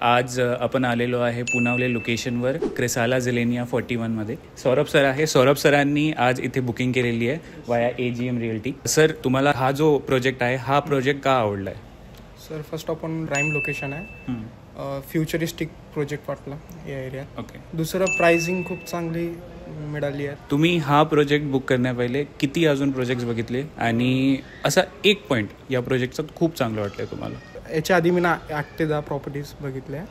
आज आपण आलेलो आहे पुनावले लोकेशनवर क्रिसाला झेलेनिया 41 मध्ये. सौरभ सर आहे. सौरभ सरांनी आज इथे बुकिंग केलेली आहे वाया AGM रिअल्टी. सर, तुम्हाला हा जो प्रोजेक्ट आहे हा प्रोजेक्ट का आवडला आहे? Sir, first of all prime location आहे, फ्युचरिस्टिक प्रोजेक्ट वाटला या एरियात. ओके. दुसरं प्राइसिंग खूप चांगली मिळाली आहे. तुम्ही हा प्रोजेक्ट बुक करण्या पहिले किती अजून प्रोजेक्ट्स बघितले आणि असा एक पॉईंट या प्रोजेक्टचं खूप चांगलं वाटलं तुम्हाला? याच्या आधी मी 8 ते 10 प्रॉपर्टीज बघितल्या.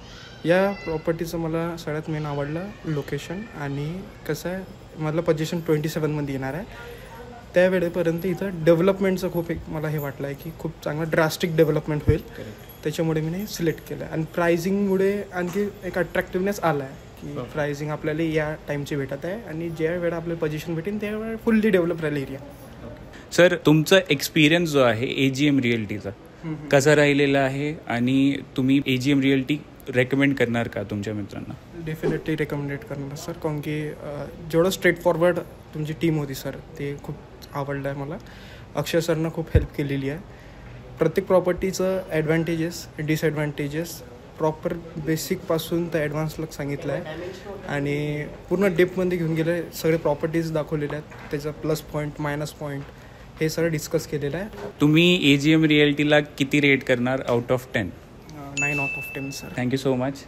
या प्रॉपर्टीचं मला सगळ्यात मेन आवडलं लोकेशन आणि कसं आहे मला पोझिशन 27मध्ये येणार आहे. त्यावेळेपर्यंत इथं डेव्हलपमेंटचं खूप एक मला हे वाटलं आहे की खूप चांगलं ड्रास्टिक डेव्हलपमेंट होईल. त्याच्यामुळे मी हे सिलेक्ट केलं आणि प्राइसिंगमुळे आणखी एक अट्रॅक्टिव्हनेस आला आहे की प्राइसिंग आपल्याला या टाईमची भेटत आहे आणि ज्या वेळा आपल्याला पोझिशन भेटेल त्यावेळेला फुल्ली डेव्हलप राहील एरिया. सर, तुमचा एक्सपिरियन्स जो आहे AGM रिअल्टीचा कसा राहिलेला आहे आणि तुम्ही AGM रिअल्टी रेकमेंड करणार का तुमच्या मित्रांना? डेफिनेटली रेकमेंडेड करणार सर, कारण की जेवढं स्ट्रेट फॉरवर्ड तुमची टीम होती सर ते खूप आवडलं आहे मला. अक्षय सरनं खूप हेल्प केलेली आहे. प्रत्येक प्रॉपर्टीचं ॲडव्हान्टेजेस डिसॲडव्हान्टेजेस प्रॉपर बेसिकपासून तर ॲडव्हान्सला सांगितलं आहे आणि पूर्ण डेपमध्ये घेऊन गेले. सगळे प्रॉपर्टीज दाखवलेल्या आहेत, त्याचा प्लस पॉईंट मायनस पॉईंट हे सगळं डिस्कस केलेलं आहे. तुम्ही AGM रिअल्टीला किती रेट करणार out of 10? 9 out of 10 sir. Thank you so much.